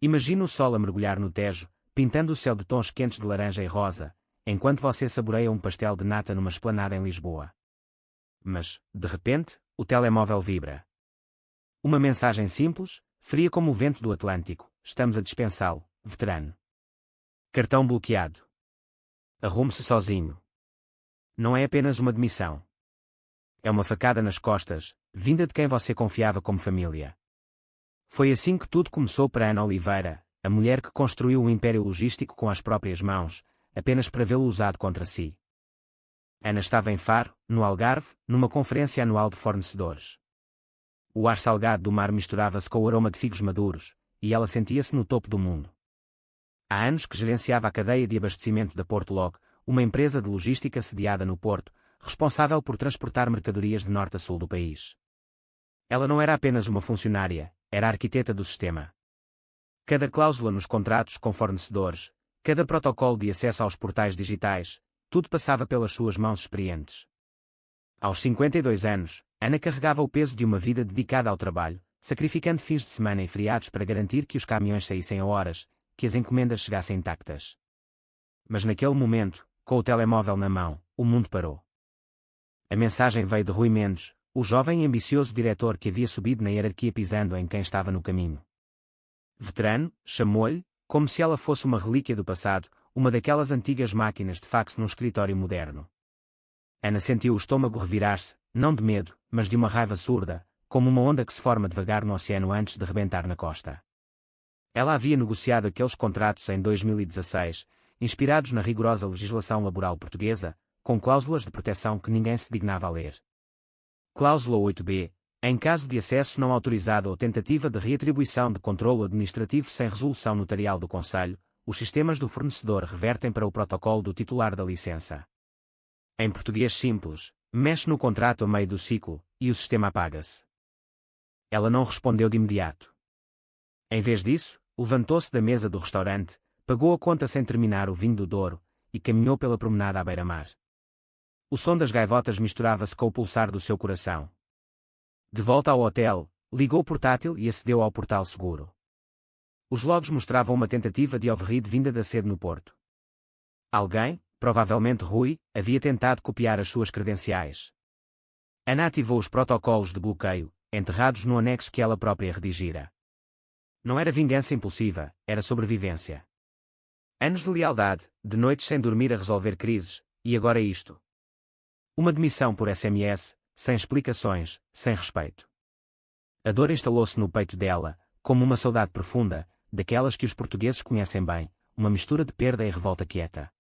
Imagina o sol a mergulhar no Tejo, pintando o céu de tons quentes de laranja e rosa, enquanto você saboreia um pastel de nata numa esplanada em Lisboa. Mas, de repente, o telemóvel vibra. Uma mensagem simples, fria como o vento do Atlântico: estamos a dispensá-lo, veterano. Cartão bloqueado. Arrume-se sozinho. Não é apenas uma demissão. É uma facada nas costas, vinda de quem você confiava como família. Foi assim que tudo começou para Ana Oliveira, a mulher que construiu um império logístico com as próprias mãos, apenas para vê-lo usado contra si. Ana estava em Faro, no Algarve, numa conferência anual de fornecedores. O ar salgado do mar misturava-se com o aroma de figos maduros, e ela sentia-se no topo do mundo. Há anos que gerenciava a cadeia de abastecimento da Portlog, uma empresa de logística sediada no Porto, responsável por transportar mercadorias de norte a sul do país. Ela não era apenas uma funcionária, era a arquiteta do sistema. Cada cláusula nos contratos com fornecedores, cada protocolo de acesso aos portais digitais, tudo passava pelas suas mãos experientes. Aos 52 anos, Ana carregava o peso de uma vida dedicada ao trabalho, sacrificando fins de semana e feriados para garantir que os caminhões saíssem a horas, que as encomendas chegassem intactas. Mas naquele momento, com o telemóvel na mão, o mundo parou. A mensagem veio de Rui Mendes, o jovem e ambicioso diretor que havia subido na hierarquia pisando em quem estava no caminho. Veterano, chamou-lhe, como se ela fosse uma relíquia do passado, uma daquelas antigas máquinas de fax num escritório moderno. Ana sentiu o estômago revirar-se, não de medo, mas de uma raiva surda, como uma onda que se forma devagar no oceano antes de rebentar na costa. Ela havia negociado aqueles contratos em 2016, inspirados na rigorosa legislação laboral portuguesa, com cláusulas de proteção que ninguém se dignava a ler. Cláusula 8b. Em caso de acesso não autorizado ou tentativa de reatribuição de controlo administrativo sem resolução notarial do Conselho, os sistemas do fornecedor revertem para o protocolo do titular da licença. Em português simples, mexe no contrato a meio do ciclo, e o sistema apaga-se. Ela não respondeu de imediato. Em vez disso, levantou-se da mesa do restaurante, pagou a conta sem terminar o vinho do Douro, e caminhou pela promenada à beira-mar. O som das gaivotas misturava-se com o pulsar do seu coração. De volta ao hotel, ligou o portátil e acedeu ao portal seguro. Os logs mostravam uma tentativa de override vinda da sede no Porto. Alguém, provavelmente Rui, havia tentado copiar as suas credenciais. Ana ativou os protocolos de bloqueio, enterrados no anexo que ela própria redigira. Não era vingança impulsiva, era sobrevivência. Anos de lealdade, de noites sem dormir a resolver crises, e agora isto. Uma demissão por SMS, sem explicações, sem respeito. A dor instalou-se no peito dela, como uma saudade profunda, daquelas que os portugueses conhecem bem, uma mistura de perda e revolta quieta.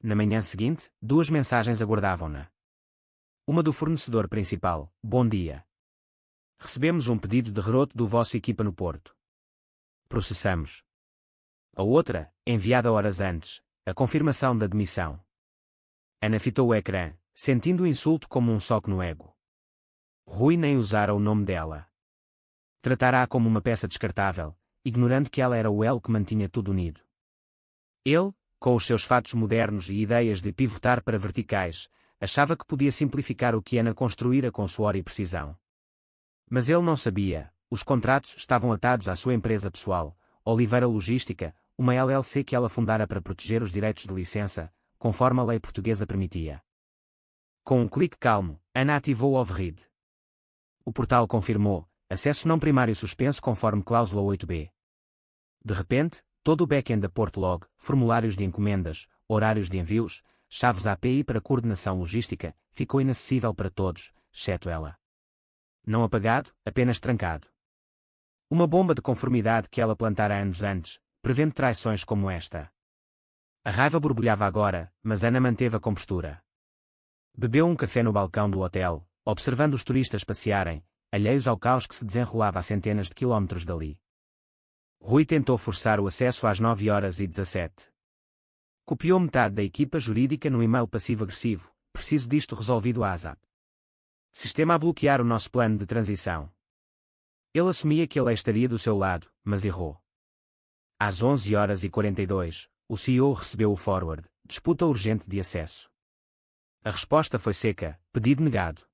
Na manhã seguinte, duas mensagens aguardavam-na. Uma do fornecedor principal: bom dia. Recebemos um pedido de reroto do vosso equipa no Porto. Processamos. A outra, enviada horas antes: a confirmação da demissão. Ana fitou o ecrã, sentindo o insulto como um soco no ego. Rui nem usara o nome dela. Tratara-a como uma peça descartável, ignorando que ela era o elo que mantinha tudo unido. Ele, com os seus fatos modernos e ideias de pivotar para verticais, achava que podia simplificar o que Ana construíra com suor e precisão. Mas ele não sabia, os contratos estavam atados à sua empresa pessoal, Oliveira Logística, uma LLC que ela fundara para proteger os direitos de licença, conforme a lei portuguesa permitia. Com um clique calmo, Ana ativou o override. O portal confirmou: acesso não primário suspenso conforme cláusula 8b. De repente, todo o back-end da Portlog, formulários de encomendas, horários de envios, chaves API para coordenação logística, ficou inacessível para todos, exceto ela. Não apagado, apenas trancado. Uma bomba de conformidade que ela plantara anos antes, prevendo traições como esta. A raiva borbulhava agora, mas Ana manteve a compostura. Bebeu um café no balcão do hotel, observando os turistas passearem, alheios ao caos que se desenrolava a centenas de quilómetros dali. Rui tentou forçar o acesso às 9h17. Copiou metade da equipa jurídica no e-mail passivo-agressivo: preciso disto resolvido ASAP. Sistema a bloquear o nosso plano de transição. Ele assumia que ele estaria do seu lado, mas errou. Às 11h42, o CEO recebeu o forward: disputa urgente de acesso. A resposta foi seca: pedido negado.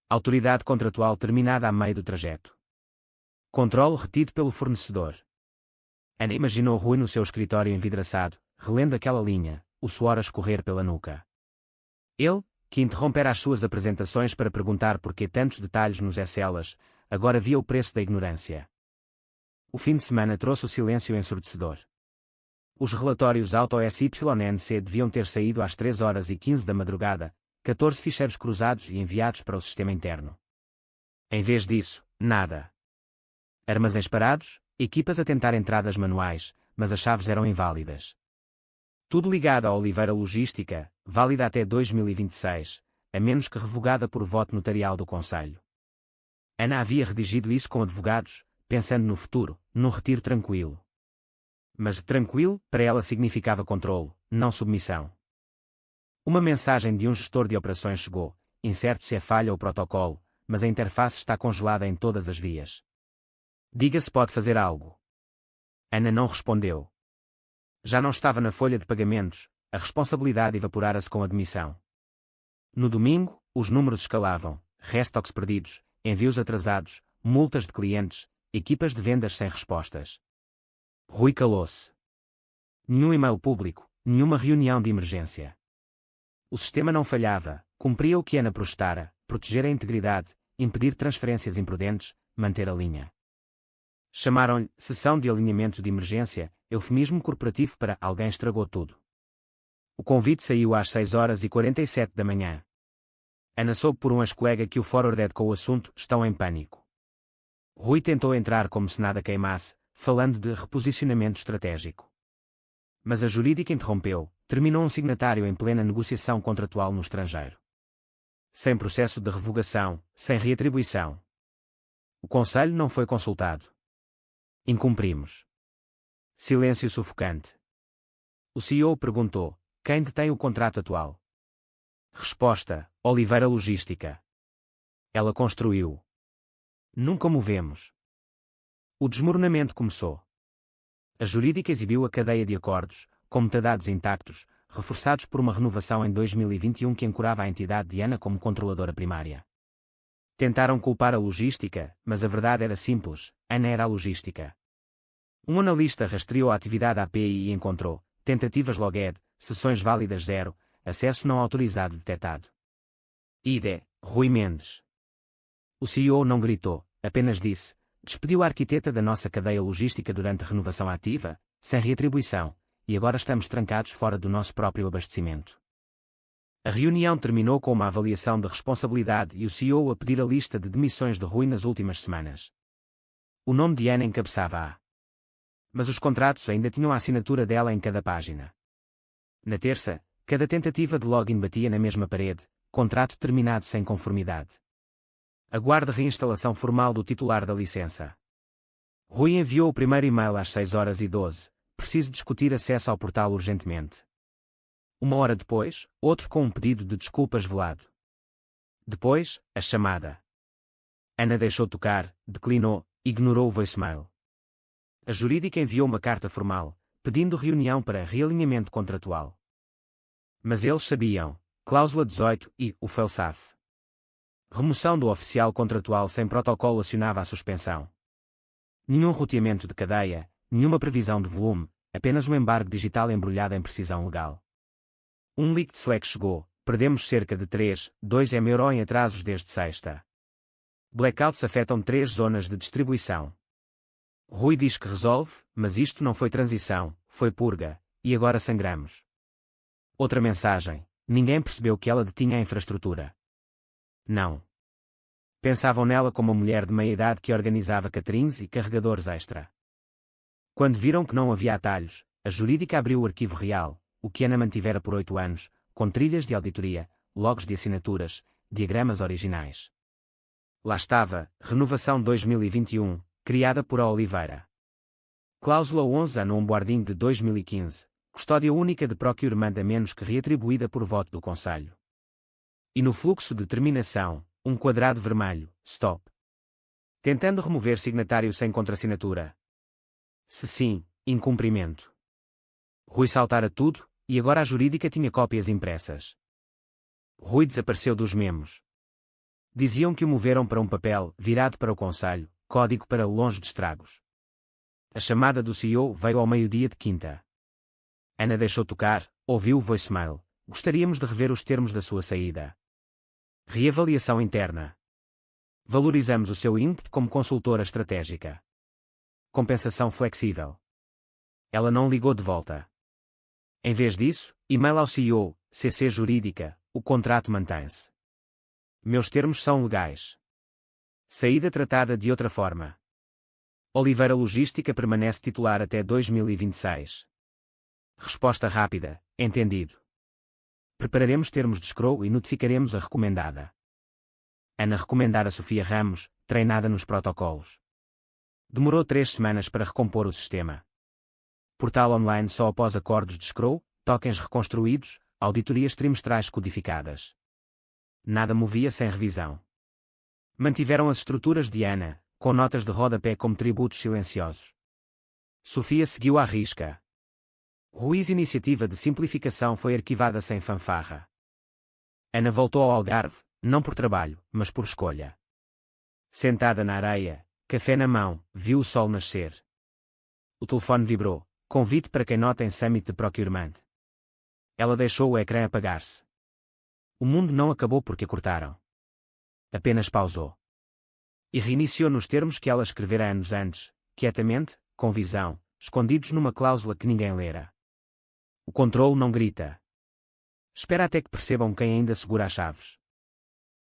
Autoridade contratual terminada a meio do trajeto. Controlo retido pelo fornecedor. Ana imaginou Rui no seu escritório envidraçado, relendo aquela linha, o suor a escorrer pela nuca. Ele, que interrompera as suas apresentações para perguntar por que tantos detalhes nos SLs, agora via o preço da ignorância. O fim de semana trouxe o silêncio ensurdecedor. Os relatórios auto-SYNC deviam ter saído às 3h15 da madrugada, 14 ficheiros cruzados e enviados para o sistema interno. Em vez disso, nada. Armazéns parados, equipas a tentar entradas manuais, mas as chaves eram inválidas. Tudo ligado à Oliveira Logística, válida até 2026, a menos que revogada por voto notarial do Conselho. Ana havia redigido isso com advogados, pensando no futuro, num retiro tranquilo. Mas tranquilo, para ela significava controlo, não submissão. Uma mensagem de um gestor de operações chegou, incerto se é falha ou protocolo, mas a interface está congelada em todas as vias. Diga se pode fazer algo. Ana não respondeu. Já não estava na folha de pagamentos, a responsabilidade evaporara-se com a demissão. No domingo, os números escalavam, restoques perdidos, envios atrasados, multas de clientes, equipas de vendas sem respostas. Rui calou-se. Nenhum e-mail público, nenhuma reunião de emergência. O sistema não falhava, cumpria o que Ana protestara, proteger a integridade, impedir transferências imprudentes, manter a linha. Chamaram-lhe sessão de alinhamento de emergência, eufemismo corporativo para alguém estragou tudo. O convite saiu às 6h47 da manhã. Ana soube por um ex-colega que o forwarded com o assunto estão em pânico. Rui tentou entrar como se nada queimasse, falando de reposicionamento estratégico. Mas a jurídica interrompeu, terminou um signatário em plena negociação contratual no estrangeiro. Sem processo de revogação, sem reatribuição. O Conselho não foi consultado. Incumprimos. Silêncio sufocante. O CEO perguntou, quem detém o contrato atual? Resposta, Oliveira Logística. Ela construiu. Nunca movemos. O desmoronamento começou. A jurídica exibiu a cadeia de acordos, com metadados intactos, reforçados por uma renovação em 2021 que ancorava a entidade de Ana como controladora primária. Tentaram culpar a logística, mas a verdade era simples, Ana era a logística. Um analista rastreou a atividade API e encontrou, tentativas loged, sessões válidas 0, acesso não autorizado detectado. IDE, Rui Mendes. O CEO não gritou, apenas disse, despediu a arquiteta da nossa cadeia logística durante a renovação ativa, sem reatribuição, e agora estamos trancados fora do nosso próprio abastecimento. A reunião terminou com uma avaliação de responsabilidade e o CEO a pedir a lista de demissões de Rui nas últimas semanas. O nome de Ana encabeçava-a. Mas os contratos ainda tinham a assinatura dela em cada página. Na terça, cada tentativa de login batia na mesma parede, contrato terminado sem conformidade. Aguarde reinstalação formal do titular da licença. Rui enviou o primeiro e-mail às 6h12, preciso discutir acesso ao portal urgentemente. Uma hora depois, outro com um pedido de desculpas velado. Depois, a chamada. Ana deixou tocar, declinou, ignorou o voicemail. A jurídica enviou uma carta formal, pedindo reunião para realinhamento contratual. Mas eles sabiam, cláusula 18 e o FELSAF. Remoção do oficial contratual sem protocolo acionava a suspensão. Nenhum roteamento de cadeia, nenhuma previsão de volume, apenas um embargo digital embrulhado em precisão legal. Um leak de Slack chegou, perdemos cerca de 2 euro em atrasos desde sexta. Blackouts afetam 3 zonas de distribuição. Rui diz que resolve, mas isto não foi transição, foi purga, e agora sangramos. Outra mensagem, ninguém percebeu que ela detinha a infraestrutura. Não. Pensavam nela como uma mulher de meia-idade que organizava caterings e carregadores extra. Quando viram que não havia atalhos, a jurídica abriu o arquivo real, o que Ana mantivera por 8 anos, com trilhas de auditoria, logos de assinaturas, diagramas originais. Lá estava, Renovação 2021, criada por a Oliveira. Cláusula 11A no onboarding de 2015, custódia única de procurement a menos que reatribuída por voto do Conselho. E no fluxo de terminação, um quadrado vermelho, stop. Tentando remover signatário sem contrassinatura. Se sim, incumprimento. Rui saltara tudo, e agora a jurídica tinha cópias impressas. Rui desapareceu dos memos. Diziam que o moveram para um papel, virado para o Conselho, código para longe de estragos. A chamada do CEO veio ao meio-dia de quinta. Ana deixou tocar, ouviu o voicemail. Gostaríamos de rever os termos da sua saída. Reavaliação interna. Valorizamos o seu input como consultora estratégica. Compensação flexível. Ela não ligou de volta. Em vez disso, e-mail ao CEO, CC jurídica, o contrato mantém-se. Meus termos são legais. Saída tratada de outra forma. Oliveira Logística permanece titular até 2026. Resposta rápida, entendido. Prepararemos termos de escrow e notificaremos a recomendada. Ana recomendar a Sofia Ramos, treinada nos protocolos. Demorou 3 semanas para recompor o sistema. Portal online só após acordos de escrow, tokens reconstruídos, auditorias trimestrais codificadas. Nada movia sem revisão. Mantiveram as estruturas de Ana, com notas de rodapé como tributos silenciosos. Sofia seguiu à risca. Ruiz iniciativa de simplificação foi arquivada sem fanfarra. Ana voltou ao Algarve, não por trabalho, mas por escolha. Sentada na areia, café na mão, viu o sol nascer. O telefone vibrou, convite para quem nota em Summit de Procurement. Ela deixou o ecrã apagar-se. O mundo não acabou porque a cortaram. Apenas pausou. E reiniciou nos termos que ela escrevera anos antes, quietamente, com visão, escondidos numa cláusula que ninguém lera. O controle não grita. Espera até que percebam quem ainda segura as chaves.